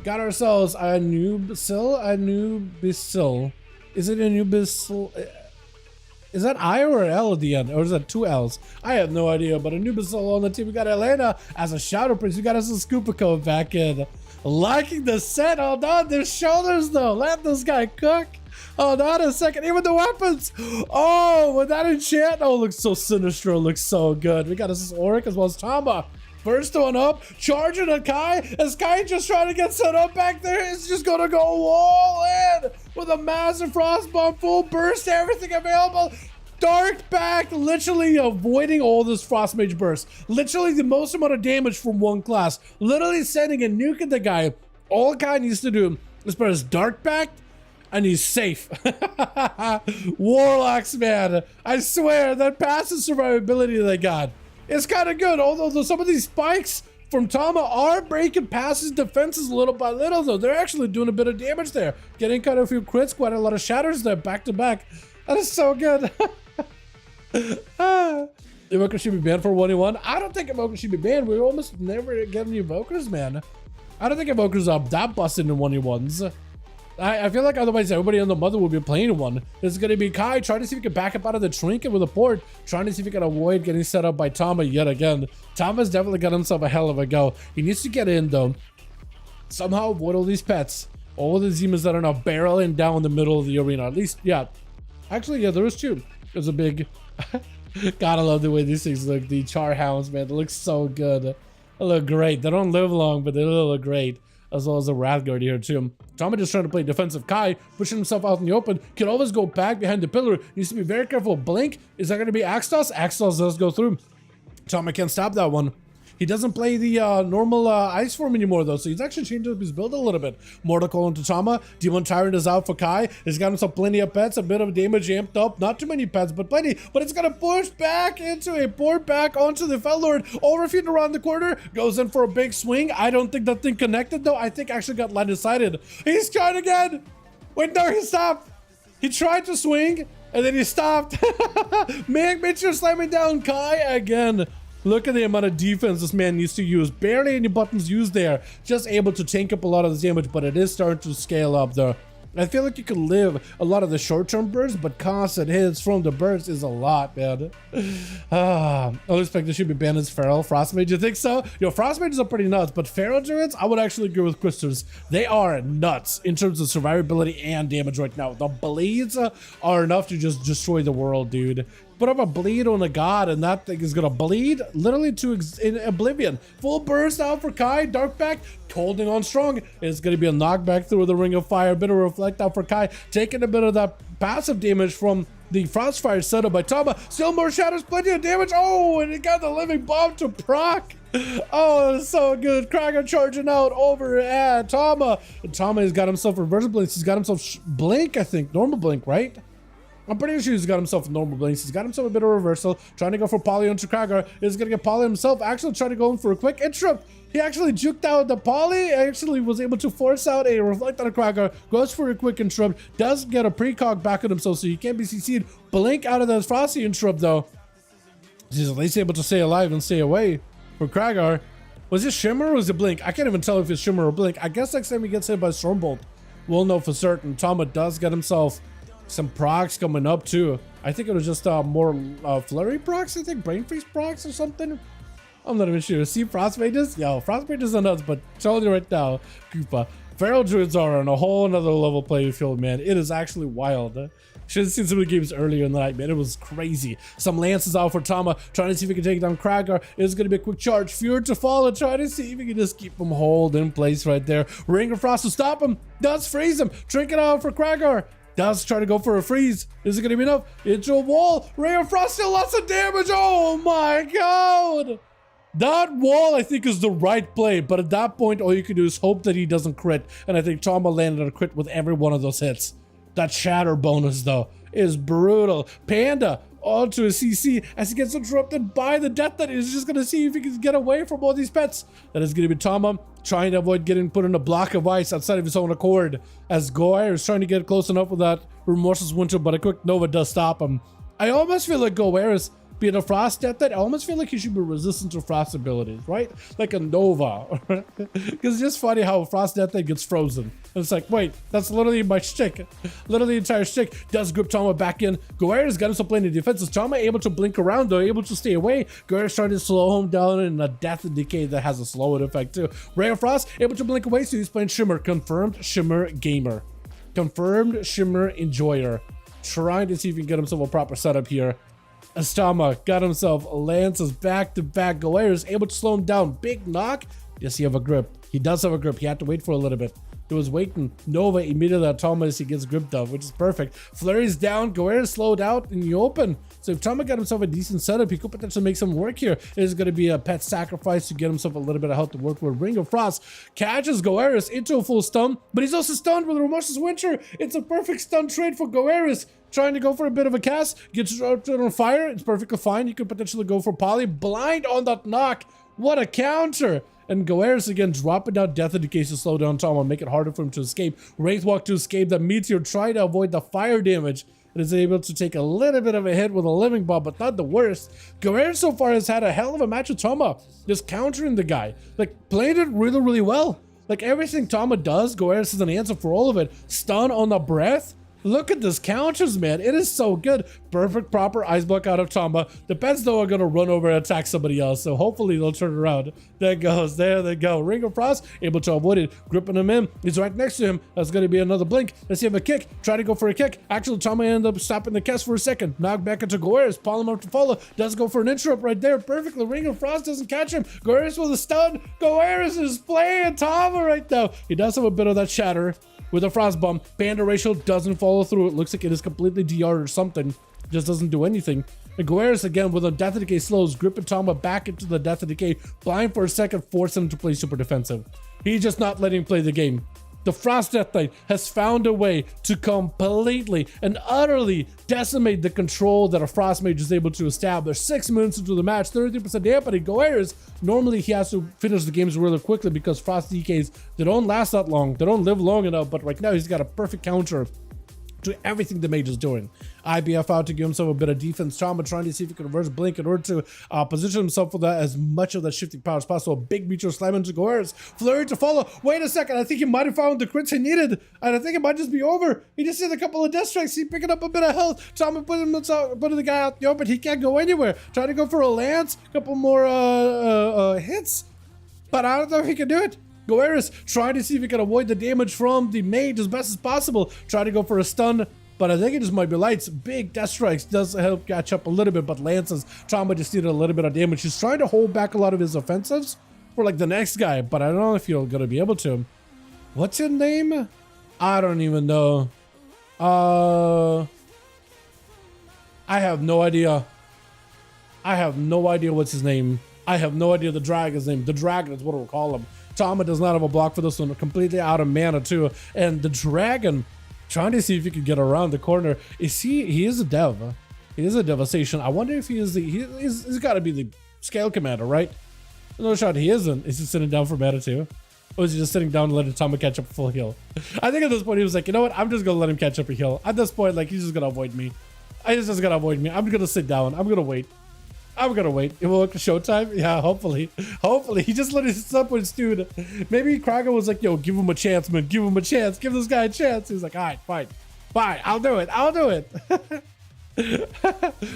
Got ourselves a Nubisil. Is it a Nubisil? Is that I or an L at the end? Or is that 2 L's? I have no idea, but a Nubisil on the team. We got Elena as a Shadow Prince. We got us a Scoopako back in. Liking the set. Hold on, their shoulders though. Let this guy cook. Hold on a second. Even the weapons. Oh, with that enchant. Oh, it looks so sinister. It looks so good. We got us Auric as well as Tama. First one up, charging at Kai. Is Kai just trying to get set up back there? It's just gonna go all in with a massive frost bomb, full burst, everything available. Dark back, literally avoiding all this frost mage burst. Literally the most amount of damage from one class. Literally sending a nuke at the guy. All Kai needs to do is put his dark back and he's safe. Warlocks, man. I swear that passive survivability they got. It's kind of good, although some of these spikes from Tama are breaking past his defenses little by little, though. They're actually doing a bit of damage there. Getting kind of a few crits, quite a lot of shatters there, back to back. That is so good. Evoker should be banned for 1v1. I don't think Evoker should be banned. We almost never get any Evokers, man. I don't think Evokers are that busted in 1v1s. I feel like otherwise everybody on the mother will be playing one. It's going to be Kai trying to see if he can back up out of the trinket with a port, trying to see if he can avoid getting set up by Tama yet again. Tama's definitely got himself a hell of a go. He needs to get in though. Somehow avoid all these pets. All the Zemas that are now barreling down the middle of the arena. At least, yeah. Actually, yeah, there was 2. There's a big... Gotta love the way these things look. The Char Hounds, man. They look so good. They look great. They don't live long, but they look great. As well as the Wrathguard here too. Tama just trying to play defensive Kai, pushing himself out in the open. Can always go back behind the pillar. Needs to be very careful. Blink. Is that going to be Axtos? Axtos does go through. Tama can't stop that one. He doesn't play the normal ice form anymore though, so he's actually changed up his build a little bit. Mortal Coil into Tama. Demon Tyrant is out for Kai. He's got himself plenty of pets, a bit of damage amped up. Not too many pets, but plenty. But it's gonna push back into a port back onto the Fellord. Overfeed around the corner. Goes in for a big swing. I don't think that thing connected though. I think actually got line-of-sighted. He's trying again. Wait, no, he stopped. He tried to swing and then he stopped. Mitchell slamming down Kai again. Look at the amount of defense this man needs to use. Barely any buttons used there. Just able to tank up a lot of the damage, but it is starting to scale up though. I feel like you can live a lot of the short-term bursts, but constant hits from the burst is a lot, man. I would expect this should be banned as Feral. Frostmage, you think so? Yo, Frostmages are pretty nuts, but Feral Druids, I would actually agree with Crysters. They are nuts in terms of survivability and damage right now. The Blades are enough to just destroy the world, dude. Put up a bleed on a god and that thing is gonna bleed literally to in oblivion. Full burst out for Kai. Darkback holding on strong. It's gonna be a knockback through the ring of fire. A bit of reflect out for Kai, taking a bit of that passive damage from the Frostfire setup by Tama. Still more shatters, plenty of damage. Oh, and he got the living bomb to proc. Oh, so good. Krager charging out over at Tama. And Tama has got himself reversal blinks. He's got himself blink, I think. Normal blink, right? I'm pretty sure he's got himself a normal blinks. He's got himself a bit of reversal. Trying to go for Poly onto Krager. He's going to get Poly himself. Actually trying to go in for a quick interrupt. He actually juked out the Poly. Actually was able to force out a reflect on a Krager. Goes for a quick interrupt. Does get a precog back on himself so he can't be CC'd. Blink out of the Frosty interrupt though. He's at least able to stay alive and stay away for Krager. Was it Shimmer or was it Blink? I can't even tell if it's Shimmer or Blink. I guess next time he gets hit by Stormbolt, we'll know for certain. Tama does get himself some procs coming up too. I think it was just more flurry procs, I think, brain freeze procs or something. I'm not even sure. See Frostmages? Yo, Frostmages are nuts, but telling you right now, Koopa, Feral Druids are on a whole nother level playing field, man. It is actually wild. Should have seen some of the games earlier in the night, man. It was crazy. Some lances out for Tama, trying to see if he can take down Krager. It's going to be a quick charge. Fear to fall and try to see if he can just keep him hold in place right there. Ring of Frost to stop him. Does freeze him. Trinket out for Krager. Does try to go for a freeze. Is it going to be enough? Into a wall. Ray of Frost still lots of damage. Oh my god. That wall, I think, is the right play. But at that point, all you can do is hope that he doesn't crit. And I think Tama landed a crit with every one of those hits. That shatter bonus, though, is brutal. Panda onto a CC as he gets interrupted by the death that is just going to see if he can get away from all these pets. That is going to be Tama trying to avoid getting put in a block of ice outside of his own accord, as Goair is trying to get close enough with that Remorseless Winter, but a quick Nova does stop him. I almost feel like Goair is being a Frost Death Knight, I almost feel like he should be resistant to Frost abilities, right? Like a Nova. Because it's just funny how Frost Death Knight gets frozen. And it's like, wait, that's literally my shtick. Literally the entire shtick. Does grip Tama back in. Goera's got himself playing the defenses. Tama able to blink around though, able to stay away. Goera's trying to slow him down in a Death and Decay that has a slow effect too. Ray of Frost able to blink away, so he's playing Shimmer. Confirmed Shimmer gamer. Confirmed Shimmer enjoyer. Trying to see if he can get himself a proper setup here. As Tama got himself Lances back-to-back. Goera's able to slow him down. Big knock. Yes, he have a grip. He does have a grip. He had to wait for a little bit. He was waiting. Nova immediately at Tama as he gets gripped up, which is perfect. Flurry's down. Goera's slowed out in the open. So if Tama got himself a decent setup, he could potentially make some work here. It is going to be a pet sacrifice to get himself a little bit of health to work with. Ring of Frost catches Goera's into a full stun, but he's also stunned with Remorseless Winter. It's a perfect stun trade for Goera's. Trying to go for a bit of a cast, gets on fire. It's perfectly fine. You could potentially go for Poly. Blind on that knock. What a counter. And Goera's again dropping down Death in case to slow down Tama, make it harder for him to escape. Wraithwalk to escape. The Meteor trying to avoid the fire damage. And is able to take a little bit of a hit with a Living Bomb, but not the worst. Goera so far has had a hell of a match with Tama. Just countering the guy. Like, played it really, really well. Like, everything Tama does, Goera is an answer for all of it. Stun on the breath. Look at this counters, man. It is so good. Perfect, proper Ice Block out of Tama. The pets, though, are going to run over and attack somebody else, so hopefully they'll turn around. There it goes. There they go. Ring of Frost, able to avoid it. Gripping him in. He's right next to him. That's going to be another blink. Let's see him a kick. Try to go for a kick. Actually, Tama ended up stopping the cast for a second. Knock back into Goera's. Palm up to follow. Does go for an interrupt right there. Perfectly. Ring of Frost doesn't catch him. Goera's with a stun. Goera's is playing Tama right now. He does have a bit of that shatter. With a Frost Bomb, Panda ratio doesn't follow through. It looks like it is completely DR'd or something. Just doesn't do anything. And Goera's again with a Death and Decay slows, gripping Tama back into the Death and Decay, blind for a second, force him to play super defensive. He's just not letting him play the game. The Frost Death Knight has found a way to completely and utterly decimate the control that a Frost Mage is able to establish. 6 minutes into the match, 33% dampening. Goera's, normally he has to finish the games really quickly because Frost DKs, they don't last that long. They don't live long enough, but right now he's got a perfect counter to everything the mage is doing. IBF out to give himself a bit of defense. Tama trying to see if he can reverse blink in order to position himself for that as much of that shifting power as possible. Big Meteor slam into Goera's. Flurry to follow. Wait a second. I think he might have found the crits he needed. And I think it might just be over. He just did a couple of death strikes. He picking up a bit of health. Tama putting the guy out the open. He can't go anywhere. Trying to go for a lance. A couple more hits. But I don't know if he can do it. Goera's trying to see if he can avoid the damage from the mage as best as possible. Trying to go for a stun, but I think it just might be lights. Big death strikes does help catch up a little bit, but Lances, Tama just needed a little bit of damage. He's trying to hold back a lot of his offensives for like the next guy, but I don't know if you're gonna be able to. What's his name? I don't even know. I have no idea. I have no idea what's his name. I have no idea the dragon's name. The dragon is what we'll call him. Tama does not have a block for this one. Completely out of mana too. And the dragon, trying to see if he can get around the corner. He is a dev. He is a devastation. I wonder if he is he's got to be the scale commander, right? No shot he isn't. Is he sitting down for mana too? Or is he just sitting down and letting Tama catch up a full heal? I think at this point he was like, you know what? I'm just going to let him catch up a heal. At this point, like, he's just going to avoid me. He's just going to avoid me. I'm going to sit down. I'm going to wait. I'm gonna wait. It will look showtime. Yeah, hopefully. Hopefully. He just let his upwards, dude. Maybe Kraga was like, yo, give him a chance, man. Give him a chance. Give this guy a chance. He's like, all right, fine. Fine. I'll do it. I'll do it.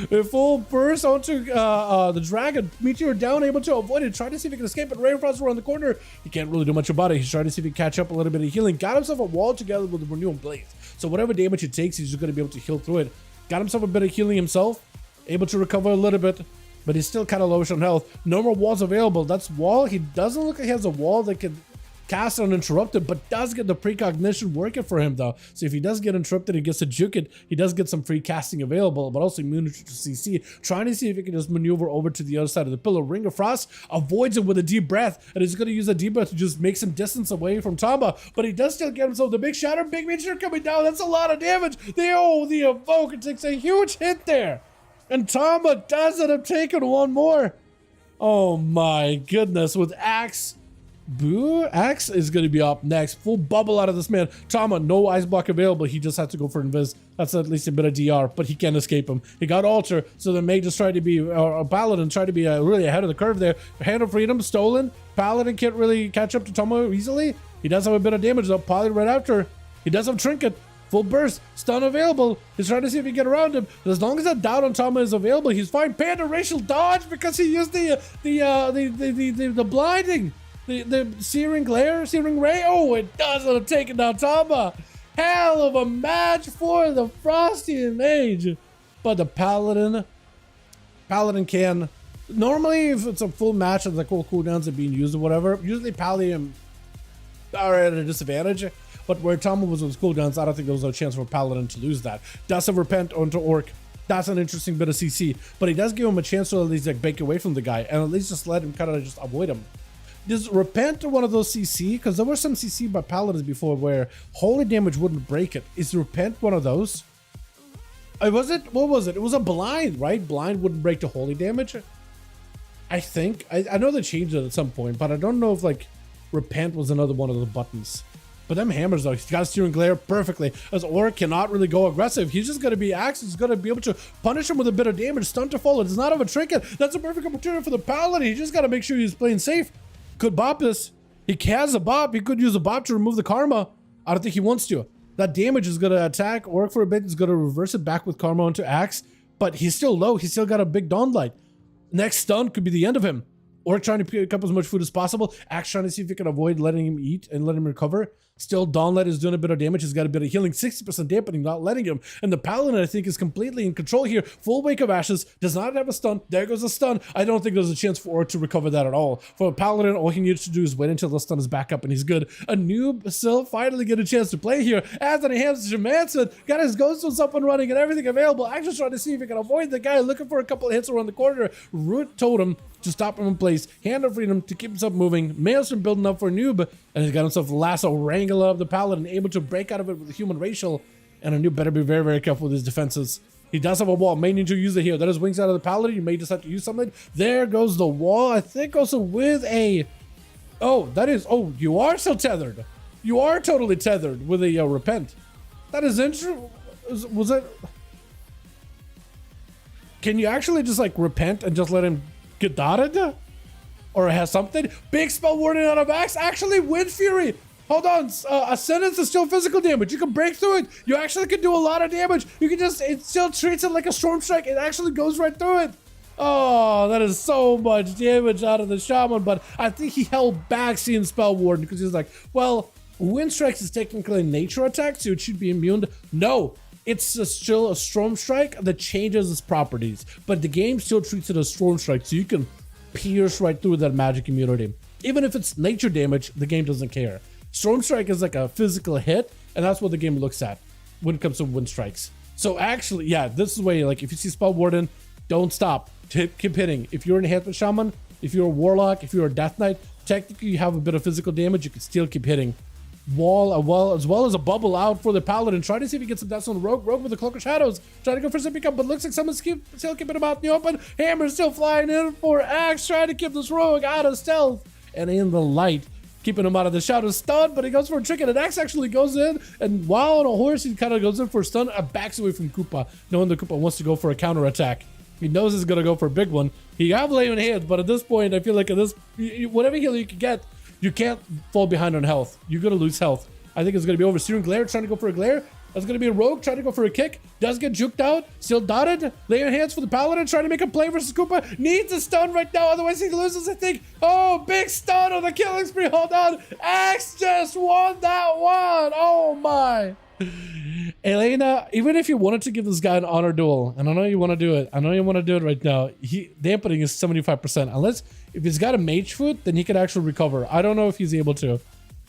A full burst onto the dragon. Meteor down, able to avoid it. Trying to see if he can escape, but Ray of Frost around the corner. He can't really do much about it. He's trying to see if he can catch up a little bit of healing. Got himself a wall together with the Renewal Blaze. So whatever damage it takes, he's just going to be able to heal through it. Got himself a bit of healing himself. Able to recover a little bit. But he's still kind of low on health. No more walls available. That's wall. He doesn't look like he has a wall that can cast uninterrupted, but does get the precognition working for him though. So if he does get interrupted, he gets a juke it. He does get some free casting available, but also immunity to CC. Trying to see if he can just maneuver over to the other side of the pillar. Ring of Frost avoids it with a deep breath, and he's going to use a deep breath to just make some distance away from Tama. But he does still get himself the big shatter. Big Meteor coming down. That's a lot of damage. The Evoker takes a huge hit there. And Tama does end up taking one more. Oh my goodness. With Axe Boo X is going to be up next. Full bubble out of this man. Trauma, no ice block available. He just had to go for invis. That's at least a bit of DR, but he can't escape him. He got alter, so the Mage just tried to be a Paladin, tried to be really ahead of the curve there. Hand of Freedom stolen. Paladin can't really catch up to Trauma easily. He does have a bit of damage though. Paladin right after. He does have Trinket. Full burst, stun available. He's trying to see if he can get around him. But as long as that doubt on Trauma is available, he's fine. Panda racial dodge because he used the blinding. The searing glare, searing ray. Oh, it does end up taking down Trauma. Hell of a match for the Frosty Mage. But the Paladin can. Normally, if it's a full match of the cooldowns are being used or whatever, usually Paladin are at a disadvantage. But where Trauma was on his cooldowns, I don't think there was no chance for Paladin to lose that. Does have Repent onto Orc. That's an interesting bit of CC. But he does give him a chance to at least like break away from the guy and at least just let him kind of just avoid him. Does Repent one of those CC? Because there were some CC by Paladins before where holy damage wouldn't break it. Is Repent one of those? Was it? What was it? It was a blind, right? Blind wouldn't break to holy damage. I think. I know they changed it at some point, but I don't know if like Repent was another one of the buttons. But them hammers though, he's got steering glare perfectly. As Aura cannot really go aggressive. He's just gonna be axed. He's gonna be able to punish him with a bit of damage. Stun to fall. It does not have a trinket. That's a perfect opportunity for the Paladin. He just gotta make sure he's playing safe. Could bop this. He has a bop. He could use a bop to remove the karma. I don't think he wants to. That damage is gonna attack, work for a bit. He's gonna reverse it back with karma onto axe. But he's still low. He's still got a big dawn light. Next stun could be the end of him. Or trying to pick up as much food as possible. Axe trying to see if he can avoid letting him eat and let him recover. Still, Dawnlight is doing a bit of damage. He's got a bit of healing. 60% dampening, not letting him. And the Paladin, I think, is completely in control here. Full Wake of Ashes. Does not have a stun. There goes a stun. I don't think there's a chance for Orc to recover that at all. For a Paladin, all he needs to do is wait until the stun is back up and he's good. A noob still finally get a chance to play here. Anthony Hansen, Manson, got his Ghosts up and running and everything available. Actually trying to see if he can avoid the guy. Looking for a couple of hits around the corner. Root Totem to stop him in place. Hand of Freedom to keep himself moving. Maelstrom building up for a noob. And he's got himself Lasso Wrangle of the Paladin, able to break out of it with a human racial. And a noob better be very, very careful with his defenses. He does have a wall. May need to use it here. That is wings out of the Paladin. You may just have to use something. There goes the wall. I think also with a... Oh, that is... Oh, you are still tethered. You are totally tethered with a Repent. That is interesting. Was it... Can you actually just like repent and just let him get dotted? Or has something? Big spell warning out of axe. Actually, Wind Fury. Hold on. A sentence is still physical damage. You can break through it. You actually can do a lot of damage. You can just, it still treats it like a storm strike. It actually goes right through it. Oh, that is so much damage out of the shaman. But I think he held back seeing spell warden because he's like, well, Wind Strikes is technically a nature attack, so it should be immune. No. It's still a Storm Strike that changes its properties, but the game still treats it as Storm Strike, so you can pierce right through that magic immunity. Even if it's nature damage, the game doesn't care. Storm Strike is like a physical hit, and that's what the game looks at when it comes to Wind Strikes. So actually, yeah, this is where, like, if you see Spell Warden, don't stop. Keep hitting. If you're an Enhancement Shaman, if you're a Warlock, if you're a Death Knight, technically you have a bit of physical damage, you can still keep hitting. Wall, as well as a bubble out for the Paladin. Try to see if he gets some deaths on the Rogue. Rogue with the Cloak of Shadows. Trying to go for some pickup, but looks like someone's still keeping him out in the open. Hammer still flying in for Axe, trying to keep this Rogue out of stealth and in the light, keeping him out of the shadow. Stun, but he goes for a trick, and an Axe actually goes in, and while on a horse, he kind of goes in for a stun and backs away from Koopa, knowing the Koopa wants to go for a counter attack. He knows he's going to go for a big one. He got flaming hands, but at this point, I feel like at this, whatever heal you can get, you can't fall behind on health. You're going to lose health. I think it's going to be over. Searing Glare trying to go for a glare. That's going to be a Rogue trying to go for a kick. Does get juked out. Still dotted. Laying hands for the Paladin. Trying to make a play versus Koopa. Needs a stun right now. Otherwise he loses, I think. Oh, big stun on the killing spree. Hold on. Axe just won that one. Oh my. Elena, even if you wanted to give this guy an honor duel, and I know you want to do it. I know you want to do it right now. Dampening is 75%. Unless if he's got a mage foot, then he can actually recover. I don't know if he's able to.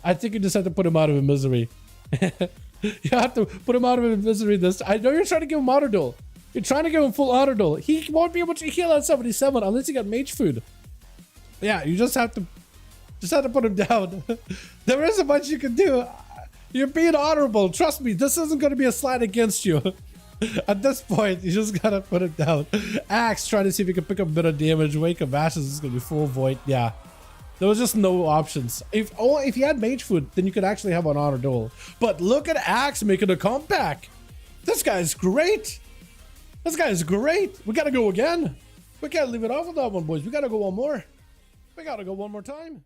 I think you just have to put him out of his misery. You have to put him out of his misery this. I know you're trying to give him honor duel. You're trying to give him full honor duel. He won't be able to heal at 77 unless he got mage food. Yeah, you just have to put him down. There isn't much you can do. You're being honorable. Trust me, this isn't going to be a slide against you. At this point, you just gotta put him down. Axe trying to see if he can pick up a bit of damage. Wake of Ashes is going to be full void. Yeah. There was just no options. If you had mage food, then you could actually have an honor duel. But look at Axe making a comeback. This guy's great. This guy's great. We gotta go again. We can't leave it off with that one, boys. We gotta go one more. We gotta go one more time.